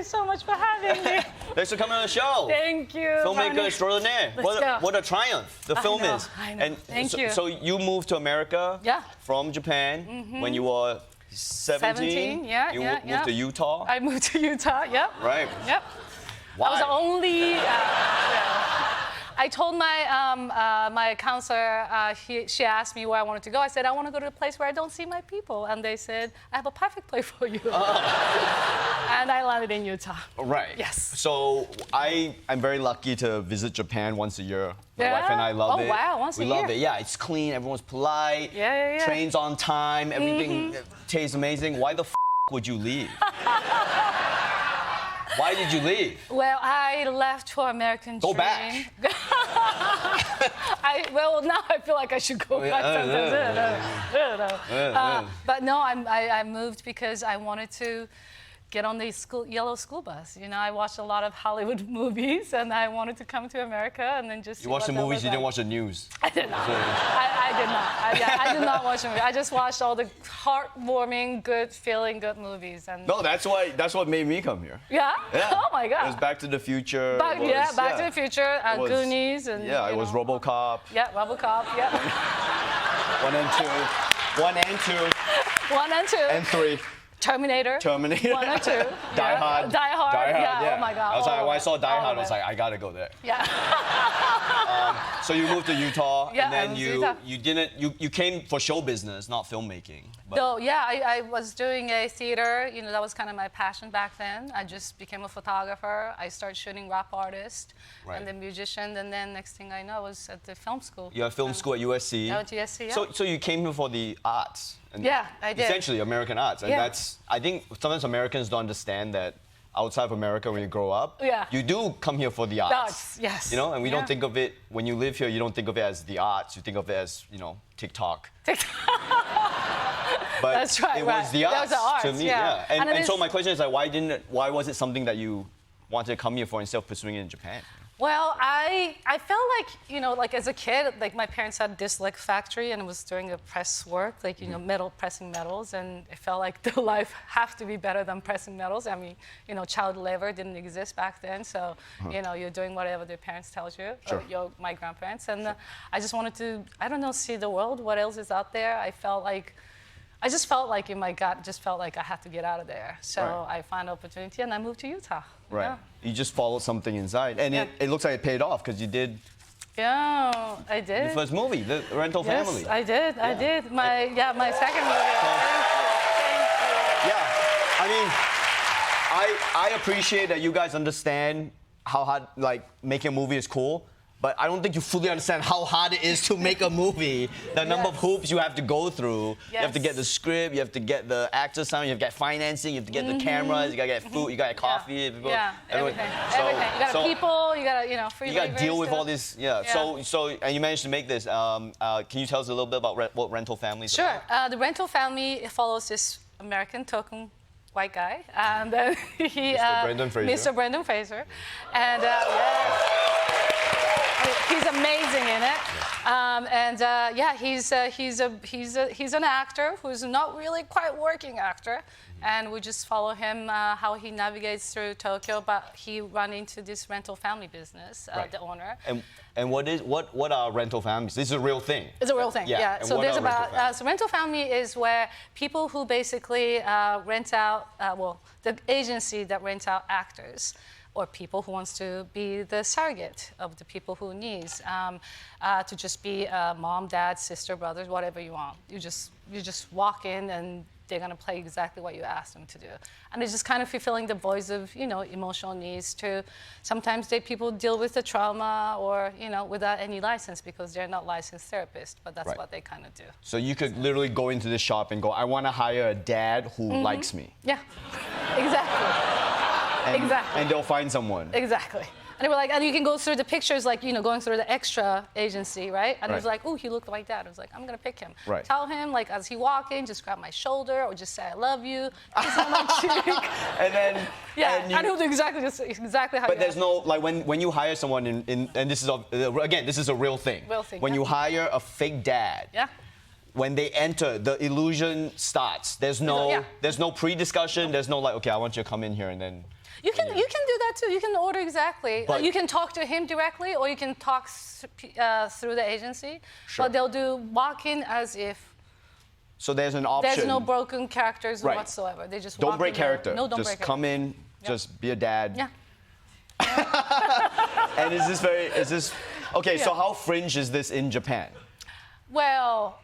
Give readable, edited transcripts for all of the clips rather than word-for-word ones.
you so much for having me. Thanks for coming on the show. Thank you. Filmmaker extraordinaire. What a triumph the film is. I know. And Thank you. So you moved to America from Japan when you were 17? Yeah, you moved to Utah? I moved to Utah, yep. Right. Yep. Why? I was the only... I told my counselor, she asked me where I wanted to go. I said, I want to go to a place where I don't see my people. And they said, I have a perfect place for you. And I landed in Utah. Right. Yes. So I'm very lucky to visit Japan once a year. My wife and I love it. Oh, wow, once a year. We love it. Yeah, it's clean, everyone's polite. Yeah. Trains on time, everything tastes amazing. Why the would you leave? Why did you leave? Well, I left for American Go dream. back. Well, now I feel like I should go back sometimes. But no, I moved because I wanted to get on the yellow school bus. You know, I watched a lot of Hollywood movies, and I wanted to come to America and then just. You watched the movies. You didn't watch the news. I did not. I did not. I did not watch the movies. I just watched all the heartwarming, good movies. And no, that's what made me come here. Yeah. Oh my God. It was Back to the Future. Back to the Future. Goonies and. Yeah, it was RoboCop. Yeah, RoboCop. Yeah. 1 and 2. 1 and 2. 1 and 2. And 3. Terminator. 1 and 2. Die Hard. Die Hard. Yeah. Oh my God. When I saw Die Hard, I was like, I gotta go there. Yeah. So you moved to Utah, Yeah, and then you came for show business, not filmmaking. But So yeah, I was doing a theater. You know, that was kind of my passion back then. I just became a photographer. I started shooting rap artists and then musician, and then next thing I know, I was at the film school. You had film school at USC. I went to USC. Yeah. So you came here for the arts. And yeah, I did. Essentially, American arts, and that's. I think sometimes Americans don't understand that. Outside of America, when you grow up, you do come here for the arts. Yes. You know, and we don't think of it, when you live here, you don't think of it as the arts, you think of it as, TikTok. But that's right. It was the arts, to me, yeah. And so my question is, why was it something that you wanted to come here for instead of pursuing it in Japan? Well, I felt like, as a kid, like my parents had this factory and it was doing a press work, pressing metals, and it felt like the life have to be better than pressing metals. I mean, child labor didn't exist back then, so, you're doing whatever the parents tells you, or my grandparents, and I just wanted to, see the world, what else is out there. I just felt like in my gut, I had to get out of there. So I found an opportunity and I moved to Utah. Right. Yeah. You just followed something inside. And it looks like it paid off because you did. Yeah, I did. Your first movie, The Rental Family. Yes, I did. I did. My second movie. Thank you. Yeah. I mean, I appreciate that you guys understand how hard, making a movie is cool. But I don't think you fully understand how hard it is to make a movie. The number of hoops you have to go through. Yes. You have to get the script, you have to get the actors signed, you have to get financing, you have to get the cameras, you gotta get food, you gotta get coffee. Everything. Everything. You got people, you gotta, free you gotta deal with all this. So and you managed to make this. Can you tell us a little bit about what Rental Family is about? Sure. The Rental Family follows this American token white guy, and Mr. Brendan Fraser. Mr. Brendan Fraser, and he's amazing in it. He's an actor who's not really quite working actor, and we just follow him how he navigates through Tokyo. But he run into this rental family business, the owner. And what are rental families? This is a real thing. It's a real thing. Yeah. And So what there's are about rental family is where people who basically rent out. The agency that rents out actors, or people who wants to be the surrogate of the people who needs to just be mom, dad, sister, brothers, whatever you want. You just walk in and they're gonna play exactly what you ask them to do. And it's just kind of fulfilling the voice of, emotional needs to sometimes people deal with the trauma or, without any license because they're not licensed therapists, but that's what they kind of do. So you could literally go into the shop and go, I wanna hire a dad who likes me. Yeah, exactly. Exactly. And they'll find someone. Exactly. And they were like, and you can go through the pictures, going through the extra agency, right? And he was like, oh, he looked like that. I was like, I'm gonna pick him. Right. Tell him, as he walk in, just grab my shoulder or just say, I love you, kiss on my cheek. And then. And he'll do exactly how. But there's no when you hire someone and this is this is a real thing. Real thing. When you hire a fake dad. Yeah. when they enter, the illusion starts. There's no pre-discussion. There's no like, okay, I want you to come in here and then. You can do that too. You can order exactly. But, you can talk to him directly, or you can talk through the agency. Sure. But they'll do walk-in as if. So there's an option. There's no broken characters Right. whatsoever. They just Don't walk break in there. character. No, don't just break come character. in. Just be a dad. Yeah. And is this okay? So Yeah. how fringe is this in Japan? Well,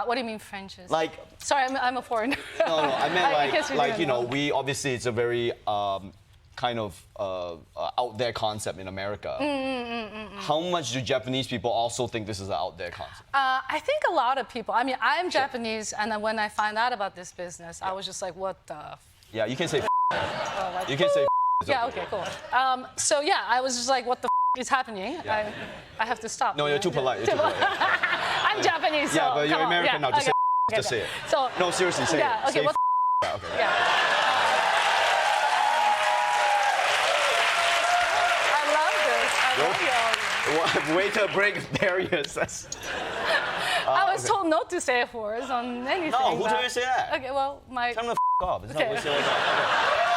what do you mean Frenches? Like. Sorry, I'm a foreigner. No, I meant guess you like didn't you know, know. we obviously it's a very kind of out there concept in America. How much do Japanese people also think this is an out there concept? I think a lot of people. I mean, I'm Japanese, and then when I found out about this business, I was just like, what the? Yeah, you can say. Like, You can say. It's yeah, okay, cool. So yeah, I was just like, what the is happening? Yeah. I have to stop. No, you're too polite. You're too polite. I'm Japanese, so Yeah, but you're come on. American Yeah, now. Just okay. say. Just say it. So No, seriously, say yeah, it. okay, Say what yeah, okay. yeah. I love this. I love you. Way to break barriers. I was okay. told not to say words on anything. No, who but- told you to say that? Okay, well, my. Tell them to off. It's not Okay. what you say like that.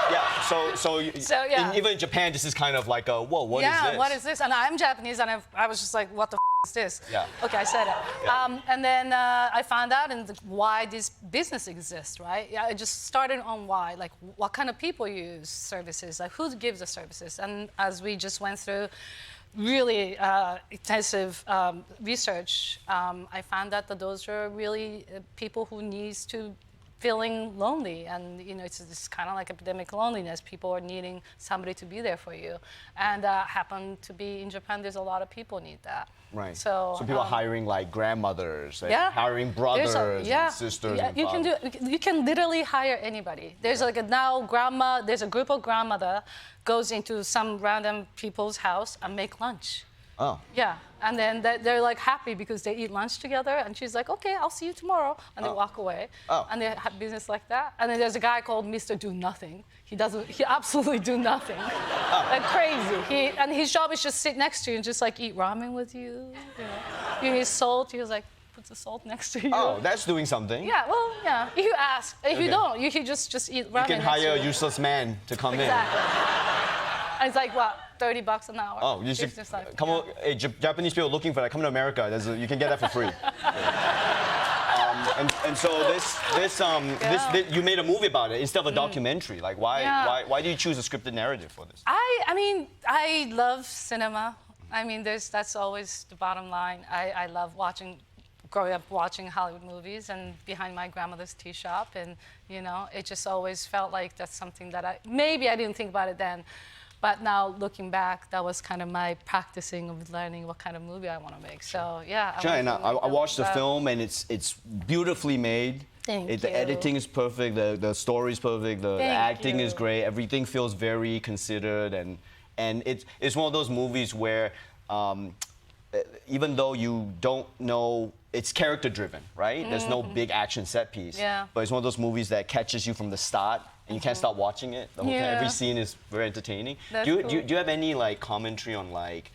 Okay. Yeah. So yeah. even in Japan, this is kind of like a whoa. What is Yeah, this? what is this? And I'm Japanese, and I was just like, what the is this? Yeah. Okay, I said it. Yeah. And then I found out why this business exists, right? Yeah, I just started on why, like what kind of people use services, like who gives the services. And as we just went through really intensive research, I found out that those are really people who needs to feeling lonely, and you know it's kind of like epidemic loneliness. People are needing somebody to be there for you, and happen to be in Japan. There's a lot of people need that. Right. So people are hiring like grandmothers, like yeah, hiring brothers and sisters. Yeah, and you can fathers. do. You can literally hire anybody. There's like there's a group of grandmother goes into some random people's house and make lunch. Oh. Yeah, and then they're like happy because they eat lunch together, and she's like, "Okay, I'll see you tomorrow," and they walk away. Oh. And they have business like that. And then there's a guy called Mr. Do Nothing. He absolutely do nothing. Like crazy. And his job is just sit next to you and just like eat ramen with you. You know, you need salt. He was like, puts the salt next to you. Oh, that's doing something. Yeah, well, yeah. If you ask, if Okay. you don't, you can just eat ramen. You can next hire to a you. useless man to come Exactly. And it's like what, $30 an hour. in. Oh, you should It's just like, come on. Hey, Japanese people looking for that. Come to America. You can get that for free. And so you made a movie about it instead of a documentary. Like why do you choose a scripted narrative for this? I mean, I love cinema. I mean, that's always the bottom line. I love growing up watching Hollywood movies and behind my grandmother's tea shop, and you know, it just always felt like that's something that maybe I didn't think about it then, but now looking back, that was kind of my practicing of learning what kind of movie I want to make. So yeah. I watched the film and it's beautifully made. Thank you. The editing is perfect. The story is perfect. The acting is great. Everything feels very considered, and it's one of those movies where even though you don't know, it's character driven, right? There's no big action set piece. Yeah. But it's one of those movies that catches you from the start and you can't stop watching it. The whole time. Every scene is very entertaining. That's Do cool. you have any like commentary on like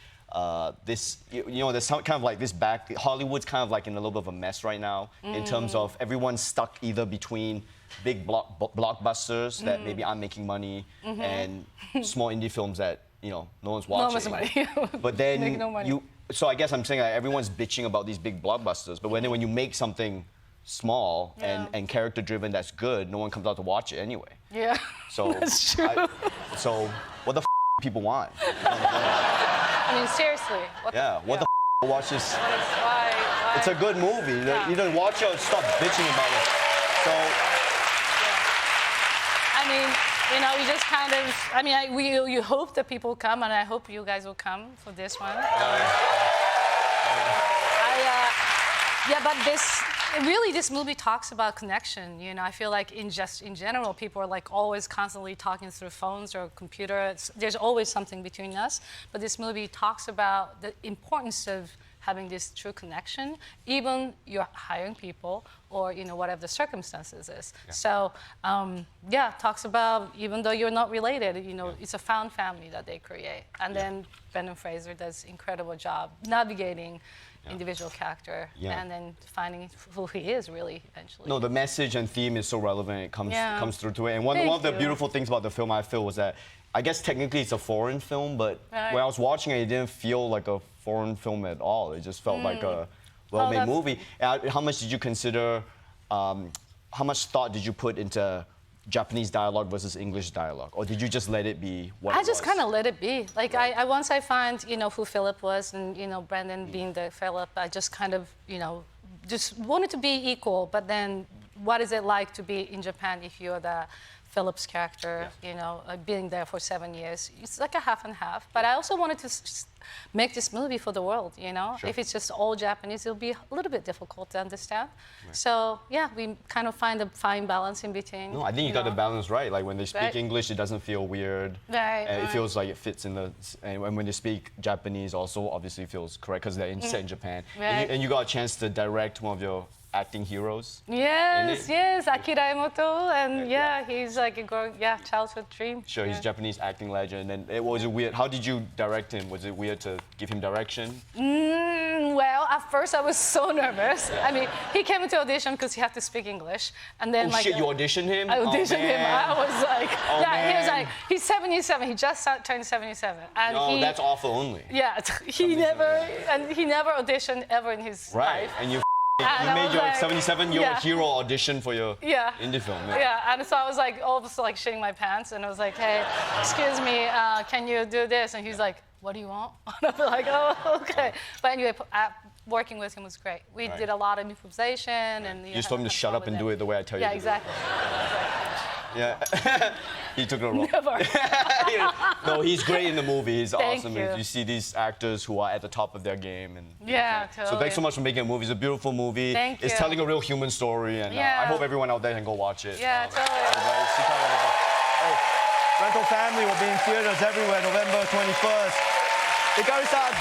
this? You know, there's kind of like this back. Hollywood's kind of like in a little bit of a mess right now in terms of everyone's stuck either between big blockbusters that maybe aren't making money and small indie films that no one's watching. No one's money. But then Make no money. So I guess I'm saying like, everyone's bitching about these big blockbusters, but when you make something small and character driven that's good, no one comes out to watch it anyway. Yeah. So That's true. So what the people want? I mean, seriously. What the watch this? Why? It's a good movie. Yeah. You don't watch it or stop bitching about it. So I mean, you just kind of. I mean, you hope that people come, and I hope you guys will come for this one. Yeah, but this movie talks about connection. I feel like in general, people are like always constantly talking through phones or computer. There's always something between us. But this movie talks about the importance of having this true connection, even you're hiring people or whatever the circumstances is. Yeah. So talks about even though you're not related, it's a found family that they create. And then Brendan Fraser does incredible job navigating, individual character, Yeah. and then finding who he is really eventually. No, the message and theme is so relevant. It comes through to it. And one Thank of the you. beautiful things about the film I feel was that I guess technically it's a foreign film, but when I was watching it, it didn't feel like a foreign film at all. It just felt like a well-made that's- movie. How much did you consider? How much thought did you put into Japanese dialogue versus English dialogue, or did you just let it be what I it just was? kind of let it be. Like I once I find who Philip was, and Brendan being the Philip, I just kind of just wanted to be equal. But then, what is it like to be in Japan if you're the Philip's character? Being there for 7 years, it's like a half and half. But I also wanted to make this movie for the world. Sure. If it's just all Japanese, it'll be a little bit difficult to understand. Right. So yeah, we kind of find a fine balance in between. No, I think you got the balance right. Like when they speak Right. English, it doesn't feel weird. Right, And it right. feels like it fits in the. And when they speak Japanese, also obviously feels correct because they're set in Japan. Right. And you got a chance to direct one of your acting heroes. Yes, it? yes, Akira Emoto, and Yeah. he's like a childhood dream. Sure, he's a Japanese acting legend. And it was weird. How did you direct him? Was it weird to give him direction? Well, at first I was so nervous. I mean, he came to audition because he had to speak English, and then Oh shit, you auditioned him? I auditioned him. man. I was like, Oh, he was man. like, he's 77. He just turned 77, and No, that's awful only. yeah, he never auditioned ever in his Right, life. and you And I made was your like, 77-year-old yeah. hero audition for your Yeah. indie film. Yeah, and so I was like, almost like shitting my pants, and I was like, hey, excuse me, can you do this? And he's like, what do you want? And I'm like, oh, okay. But anyway, working with him was great. We did a lot of improvisation, and You just told him to shut up and do it the way I tell you Yeah, to exactly. Yeah. He took the role. Never. No, he's great in the movie. He's Thank awesome. you. You see these actors who are at the top of their game. And Yeah, So totally. thanks so much for making a movie. It's a beautiful movie. Thank It's you. telling a real human story, and Yeah. I hope everyone out there can go watch it. Yeah, totally. Everybody, sit down, everybody. Hey, Rental Family will be in theaters everywhere November 21st. Hikari-san.